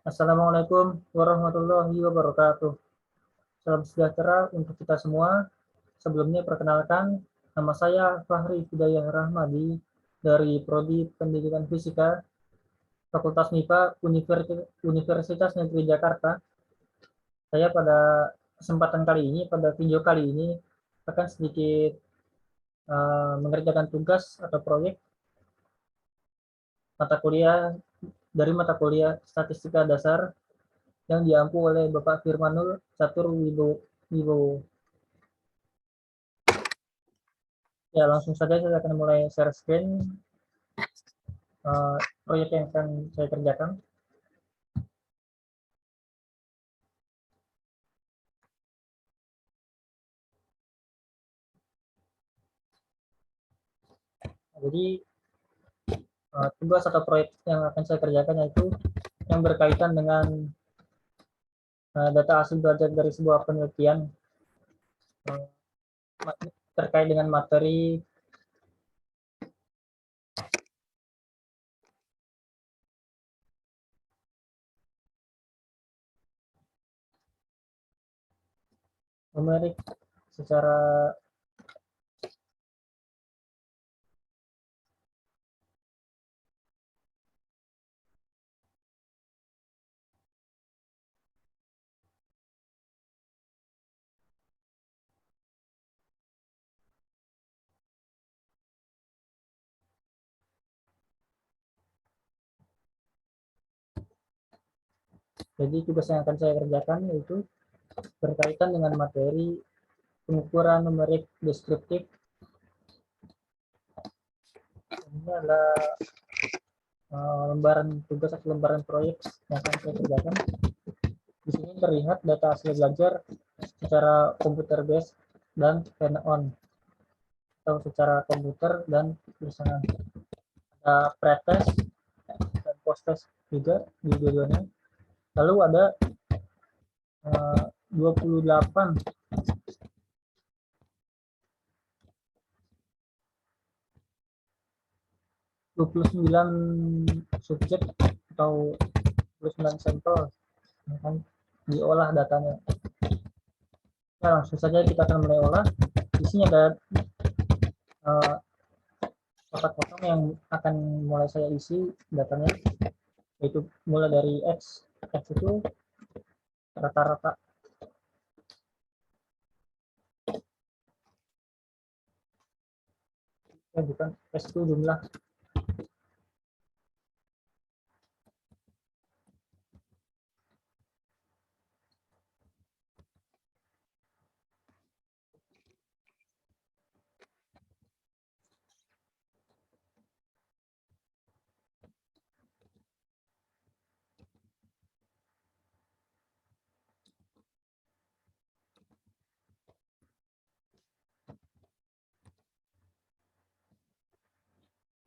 Assalamualaikum warahmatullahi wabarakatuh. Salam sejahtera untuk kita semua. Sebelumnya perkenalkan, nama saya Fahri Hidayah Rahmadi dari Prodi Pendidikan Fisika, Fakultas MIPA Universitas Negeri Jakarta. Saya pada kesempatan kali ini, pada video kali ini, akan sedikit mengerjakan tugas atau proyek mata kuliah dari mata kuliah Statistika Dasar yang diampu oleh Bapak Firmanul Catur Wibowo. Ya, langsung saja saya akan mulai share screen proyek yang akan saya kerjakan. Jadi tugas atau proyek yang akan saya kerjakan yaitu yang berkaitan dengan data hasil belajar dari sebuah penelitian terkait dengan materi numerik secara jadi tugas yang akan saya kerjakan yaitu berkaitan dengan materi pengukuran numerik deskriptif. Ini adalah lembaran tugas atau lembaran proyek yang akan saya kerjakan. Di sini terlihat data hasil belajar secara komputer based dan hand-on atau secara komputer dan tulisan. Ada pretest dan post-test juga di dua-duanya. Lalu ada 28 29 subjek atau 29 sampel yang akan diolah datanya. Nah, langsung saja kita akan mulai olah. Di sini ada kotak kosong yang akan mulai saya isi datanya, yaitu mulai dari X. X itu rata-rata. Bukan, X itu jumlah.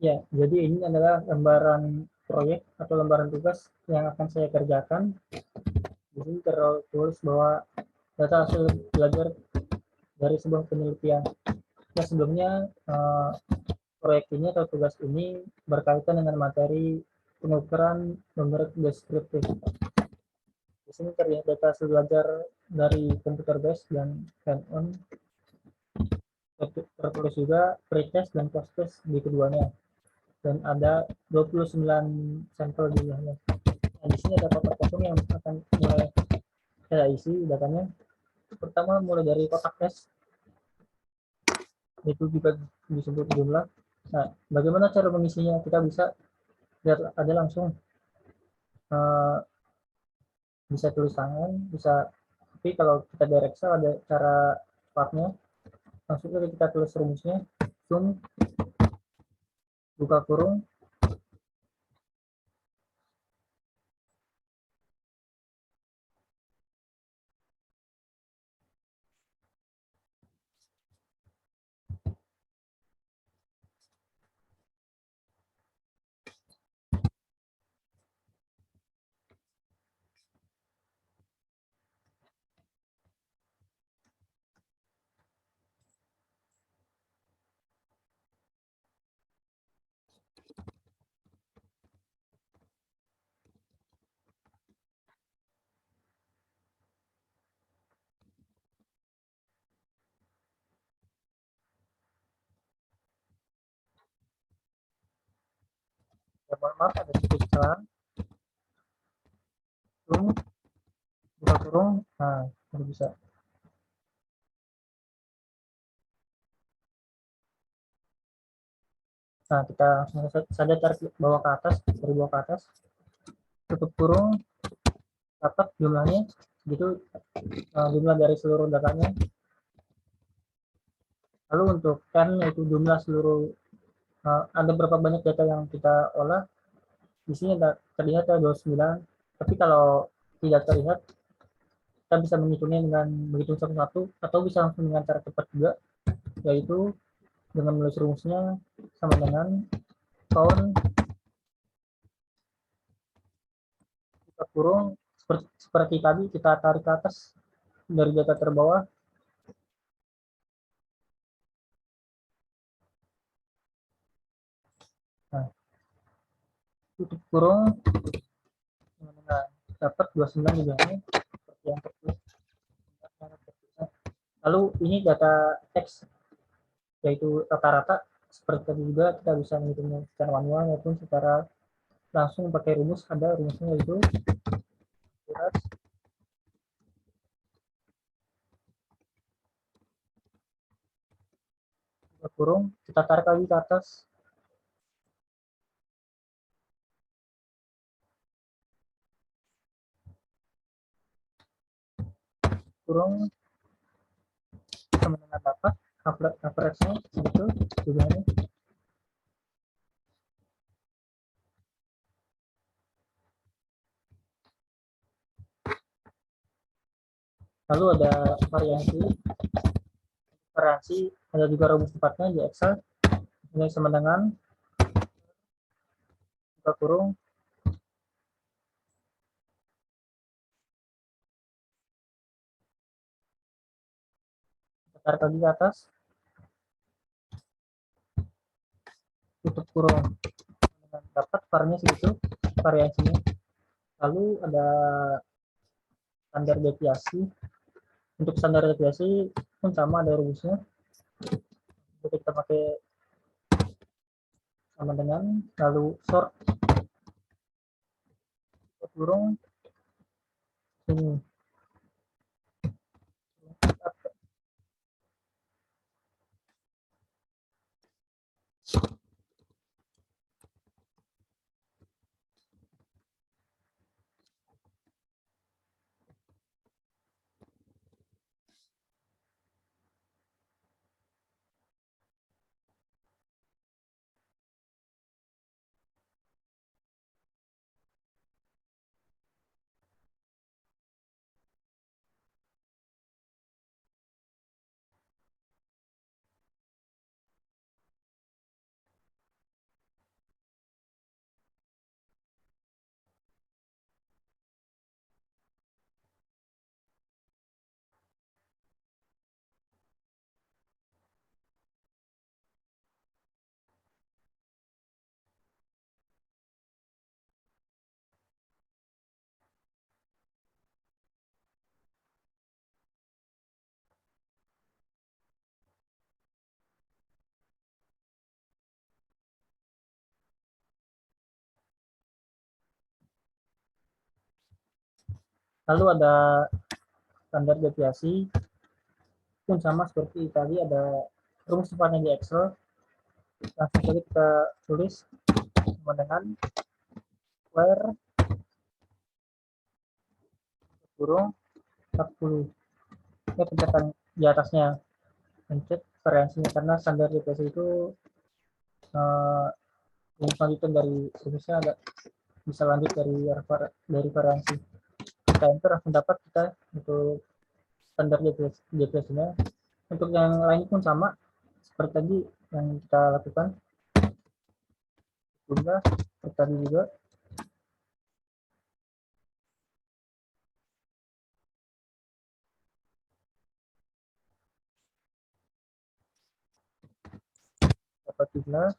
Ya, jadi ini adalah lembaran proyek atau lembaran tugas yang akan saya kerjakan. Di sini tertulis bahwa data hasil belajar dari sebuah penelitian. Nah, sebelumnya proyek ini atau tugas ini berkaitan dengan materi pengukuran numerik deskriptif. Di sini terlihat data hasil belajar dari komputer based dan hand-on. Tertulis juga pretest dan post-test di keduanya. Dan ada 29 sampel jumlahnya. Nah, di sini ada kotak kosong yang akan mulai saya isi datanya. Pertama mulai dari kotak S, itu juga disebut jumlah. Nah, bagaimana cara mengisinya? Kita bisa lihat aja langsung, bisa tulis tangan, bisa, tapi kalau kita di Excel ada cara cepatnya. Langsung saja kita tulis rumusnya, sum buka kurung mohon maaf ada sedikit kesalahan. Buka kurung, nah baru bisa. Nah, kita langsung saja tarik bawah ke atas, dari bawah ke atas, tutup kurung, dapat jumlahnya, gitu, jumlah dari seluruh datanya. Lalu untuk n yaitu jumlah seluruh, ada berapa banyak data yang kita olah. Di sini terlihat ada 29, tapi kalau tidak terlihat, kita bisa menghitungnya dengan menghitung satu-satu, atau bisa langsung dengan cara cepat juga, yaitu dengan menulis rumusnya sama dengan count kita kurung, seperti tadi kita tarik ke atas dari data terbawah, nah tutup kurung, nah, dapat 29 juga ini seperti yang tertulis. Lalu ini data X, yaitu rata-rata. Seperti tadi juga kita bisa menghitungnya secara manual maupun secara langsung pakai rumus. Ada rumusnya, yaitu kita kurung, kita tarik lagi ke atas, kurung sama dengan dapat average-nya segitu jumlahnya. Lalu ada variasi, ada juga rumus tepatnya di Excel. Ini sama dengan buka kurung, tarik lagi ke atas, tutup kurung, dapat varnya segitu, variasinya. Lalu ada standar deviasi. Untuk standar deviasi pun sama, ada rumusnya. Jadi kita pakai sama dengan, lalu sort kurung ini. Lalu ada standar deviasi pun sama seperti tadi, ada rumus tepatnya di Excel. Langsung saja kita tulis sama dengan where kurung 40. Ini pencetkan di atasnya, pencet variasinya, karena standar deviasi itu rumus lanjutan dari rumusnya, ada bisa lanjut dari variasi. Kita enter, langsung dapat kita untuk standar deviasinya. Untuk yang lain pun sama seperti tadi yang kita lakukan, jumlah seperti tadi juga. Dapat jumlah,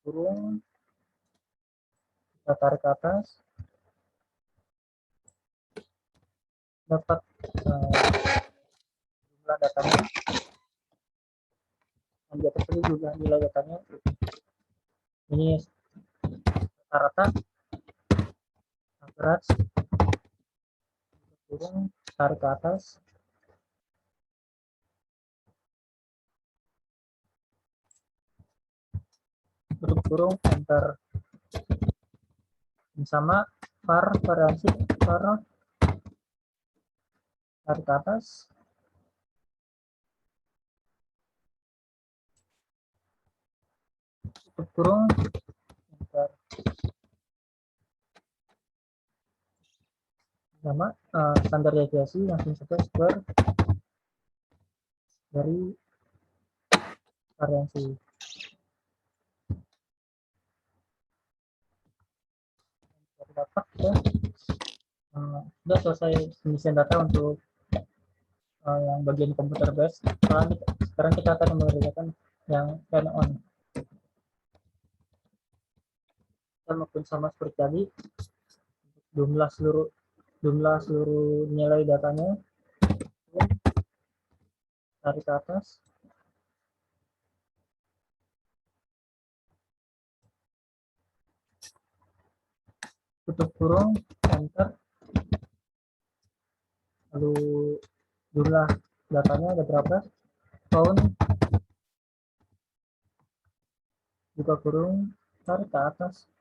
kurung, kita tarik ke atas, dapat jumlah jumlah datanya, dan di atas ini juga nilai datanya. Ini rata-rata, average, turun, tarik ke atas, tutup kurung, enter. Ini sama var, variansi var, tarik ke atas, tutup kurung, enter. Sama standar deviasi langsung saja square dari variansi. Dapat ya. Sudah selesai pengisian data untuk yang bagian komputer base. Sekarang kita akan mengerjakan yang turn on. Kita lakukan sama seperti tadi, jumlah seluruh nilai datanya, tarik ke atas, tutup kurung, enter. Lalu jumlah datanya ada berapa, count, buka kurung, tarik ke atas,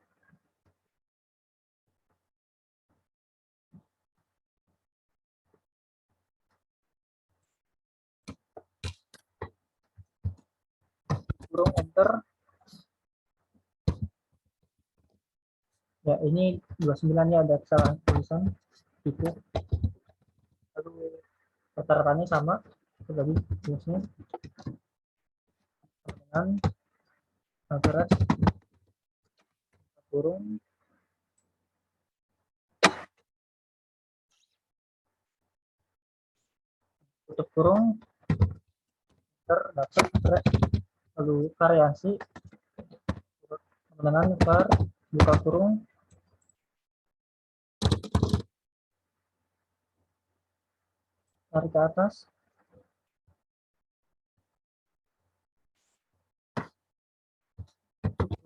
kurung, enter. Ya, ini 29 ya, ada kesalahan tulisan tipe. Lalu rata-ratanya sama tadi biasanya, dengan average, kurung, tutup kurung, dapat, lalu variasi dengan var, buka kurung, tarik ke atas,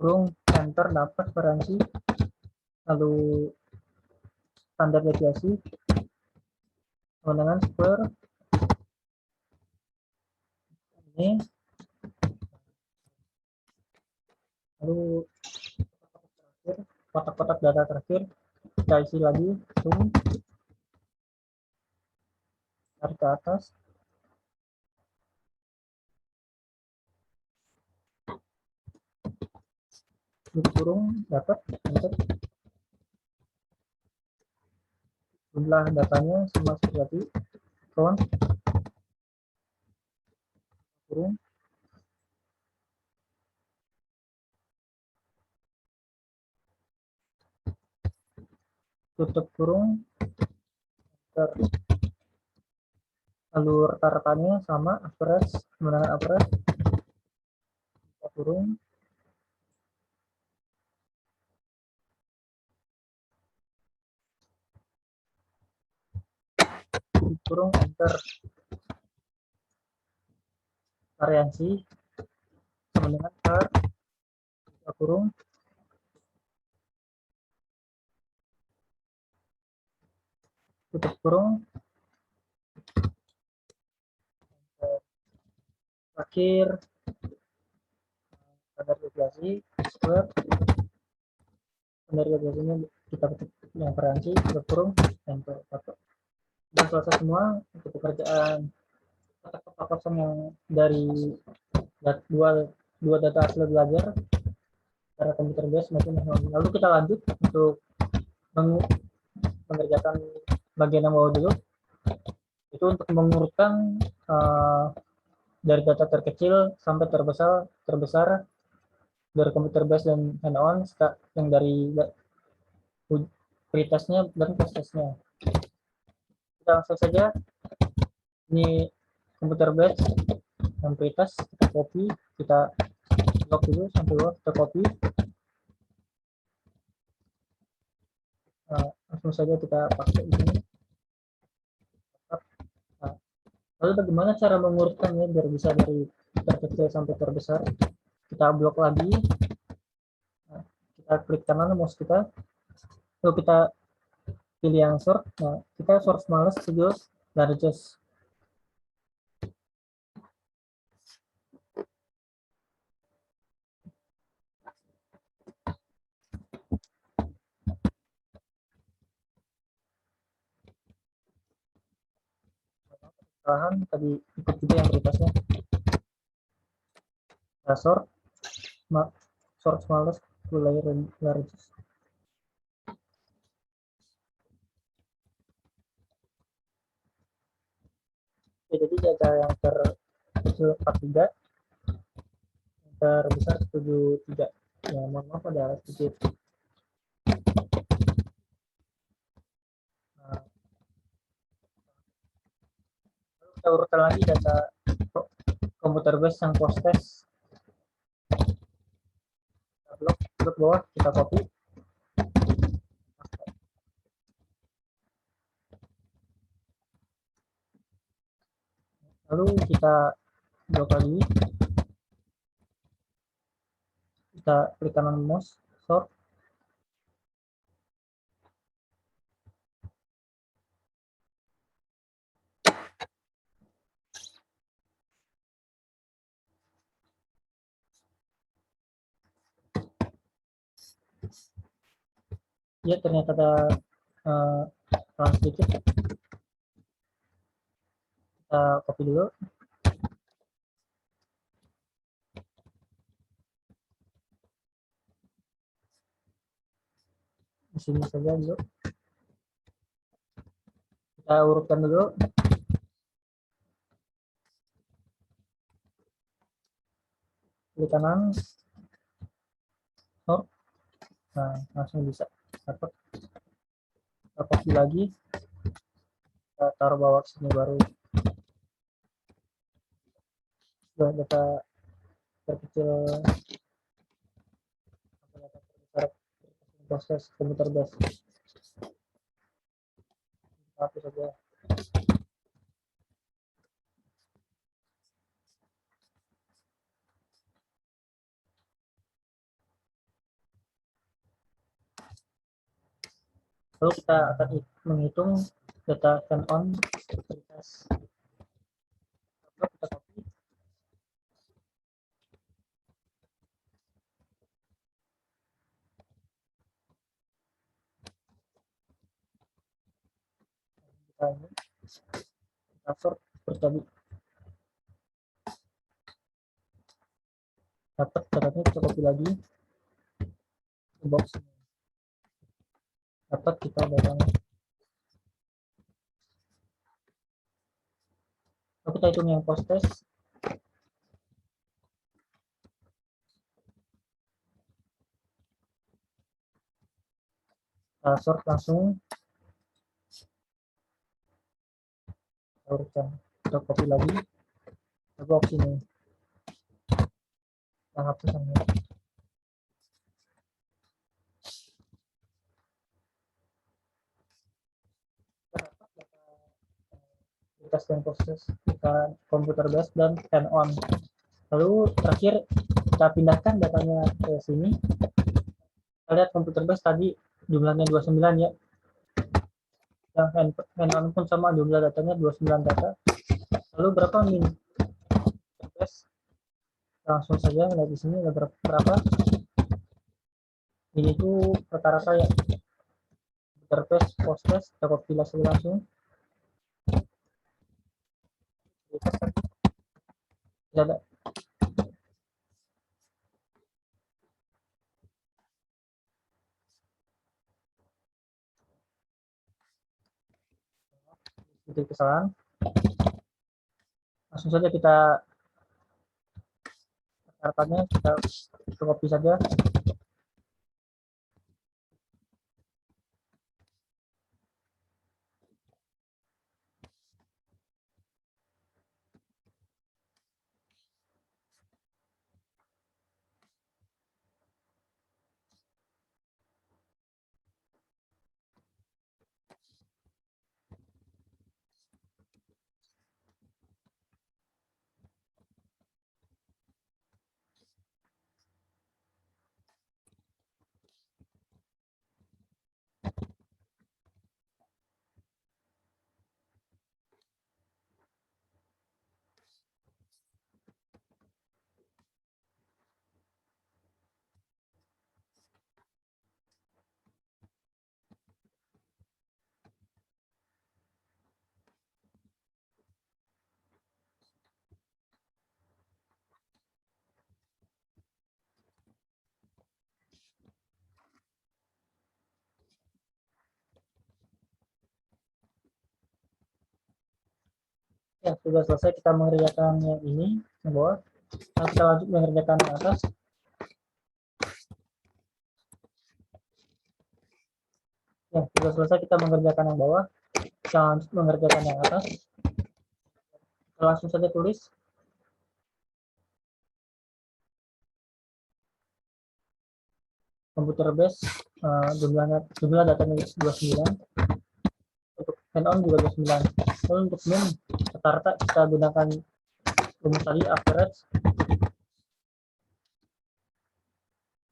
kurung, enter, dapat variasi, lalu standar deviasi dengan square ini, lalu kotak-kotak data terakhir kita isi lagi, zoom, tarik ke atas, kurung, dapat, enter. Jumlah datanya sama seperti count, kurung, tutup kurung, enter. Lalu rata-ratanya sama, average, kemenangan average, buka kurung, tutup kurung, enter. Variansi sama dengan var, buka kurung, tutup kurung, terakhir standar deviasi square, standar deviasinya kita ketik yang variansi, tutup kurung, enter. Sudah selesai semua untuk pekerjaan kotak-kotak kosong yang dari dua data hasil belajar secara komputer base maupun teknologi. Lalu kita lanjut untuk mengerjakan bagian yang bawah dulu, itu untuk mengurutkan dari data terkecil sampai terbesar dari komputer base dan hand on, yang dari pretestnya dan test-testnya. Kita langsung saja, ini komputer base dan pretest, kita copy, kita lock dulu sampai bawah, kita copy, langsung saja kita pakai di sini. Lalu bagaimana cara mengurutkannya biar bisa dari terkecil sampai terbesar? Kita blok lagi, nah, kita klik kanan mouse kita, lalu kita pilih yang sort. Nah, kita sort smallest to largest. Kesalahan tadi ikut juga yang beritasnya. Kita sort smallest to largest. Ya, jadi data yang terkecil 43, yang terbesar 73. Ya, mohon maaf ada sedikit. Nah, kita urutkan lagi data komputer base yang post test. Kita blok bawah, kita copy. Lalu kita blok lagi, kita klik kanan mouse, sort. Ya, ternyata ada sedikit. Kita copy dulu. Di sini saja dulu. Kita urutkan dulu. Klik kanan, sort. Nah, langsung bisa dapat. Kita copy lagi, kita taruh bawah sini baru. Sudah data terkecil sampai data terbesar proses komputer base. Hapus saja. Lalu kita akan menghitung data turn on aktivitas. Lalu kita copy. Kita sort seperti tadi. Dapat datanya, kita copy lagi ke box. Dapat kita datanya. Lalu kita hitung yang post test. Kita sort langsung. Kita urutkan. Kita copy lagi ke box ini. Kita hapus yang ini. Test dan proses kita komputer base dan turn on. Lalu terakhir kita pindahkan datanya ke sini. Kita lihat komputer base tadi jumlahnya 29 ya. Yang hand on pun sama, jumlah datanya 29 data. Lalu berapa min base? Langsung saja lihat di sini ada berapa. Ini tuh rata-rata ya. Komputer base, post test, kita copy langsung. Tidak ada. Itu kesalahan. Langsung saja kita harapannya kita copy saja. Ya, sudah selesai kita mengerjakan yang ini, yang bawah. Nah, kita lanjut mengerjakan yang atas. Ya, sudah selesai kita mengerjakan yang bawah. Kita lanjut mengerjakan yang atas. Kita langsung saja tulis. Computer base, jumlah datanya 29. Untuk hand on juga 29. Lalu untuk min rata-rata kita gunakan rumus tadi average,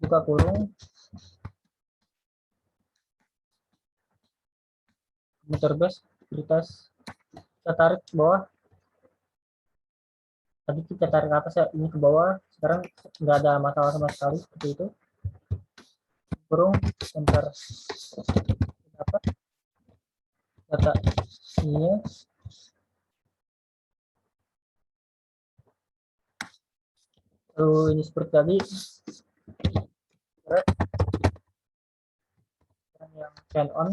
buka kurung, computer base, prioritas, kita tarik ke bawah. Tadi kita tarik ke atas ya, ini ke bawah. Sekarang nggak ada masalah sama sekali seperti itu. Kurung, enter, dapat data ininya. Lalu ini seperti tadi, yang hand on,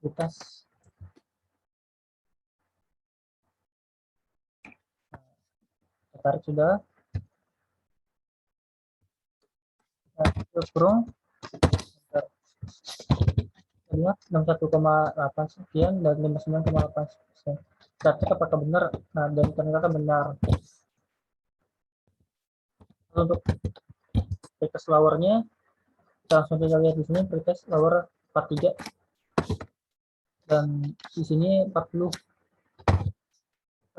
prioritas. Tarik sudah. Nah, kurung. Lihat 61,8 sekian dan 59,8%. Kita cek apakah benar. Nah, dan ternyata benar. Untuk pretest lowernya, kita langsung saja lihat di sini pretest lower 43 dan di sini 40.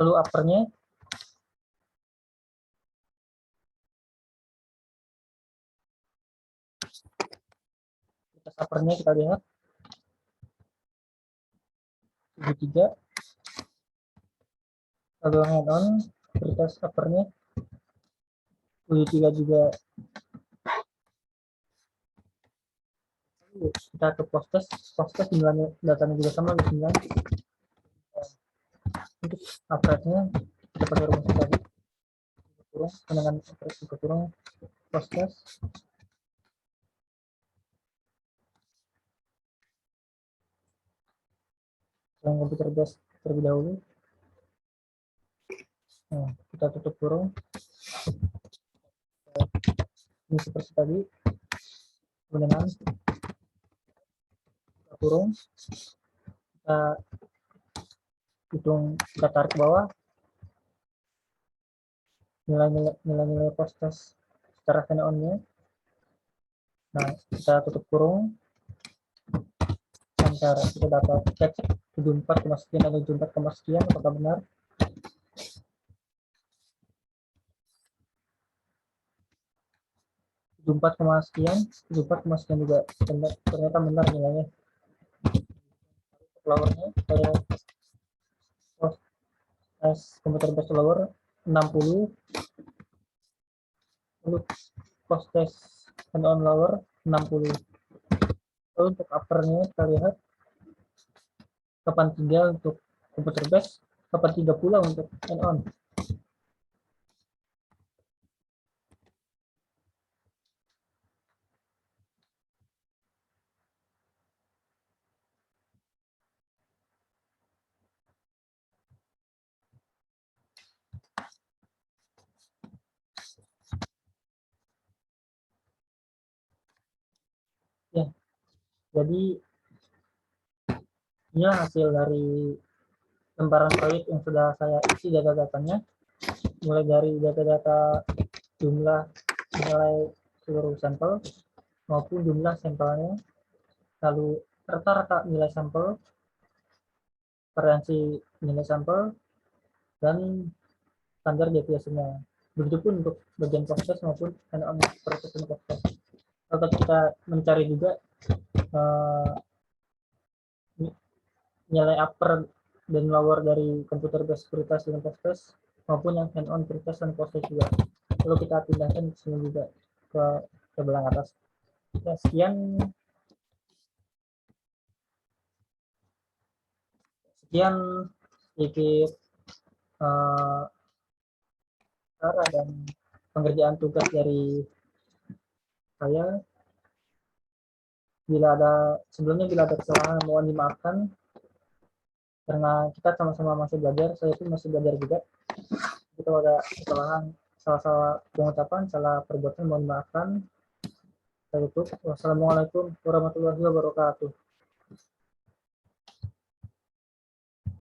Lalu uppernya kita lihat 73. Lalu hand on pretest uppernya 73 juga. Kita ke post test jumlahnya datanya juga sama 9. Untuk average-nya kita pakai rumus tadi, kurung dengan average juga kurung post test. Yang komputer base terlebih dahulu. Nah, kita tutup kurung. Ini seperti tadi. Kemudian kita kurung. Kita hitung, kita tarik ke bawah. Nilai-nilai post test secara hand on-nya. Nah, kita tutup kurung. Enter, kita dapat cek 74, sekian atau 74, sekian, apakah benar? Sekian, 74, sekian juga ternyata benar nilainya. Flowernya saya post komputer base flower 60. Lalu post test hand on lower 60. Lalu untuk uppernya kita lihat 83 untuk komputer base, 83 pula untuk hand on. Ya, jadi ini hasil dari lembaran proyek yang sudah saya isi data-datanya, mulai dari data-data jumlah nilai seluruh sampel maupun jumlah sampelnya, lalu rata-rata nilai sampel, variansi nilai sampel, dan standar deviasinya. Begitupun untuk bagian proses maupun hand-on proses proses. Kalau kita mencari juga nilai upper dan lower dari komputer base prioritas dan proses maupun yang hand-on prioritas dan proses juga. Lalu kita pindahkan ke sini juga ke belang atas. Ya, sekian sedikit cara dan pengerjaan tugas dari saya. Bila ada sebelumnya bila ada kesalahan mohon dimaafkan. karena kita sama-sama masih belajar, saya pun masih belajar juga. Kita ada kesalahan, salah-salah pengucapan, salah perbuatan, mohon maafkan. Saya tutup. Wassalamualaikum warahmatullahi wabarakatuh.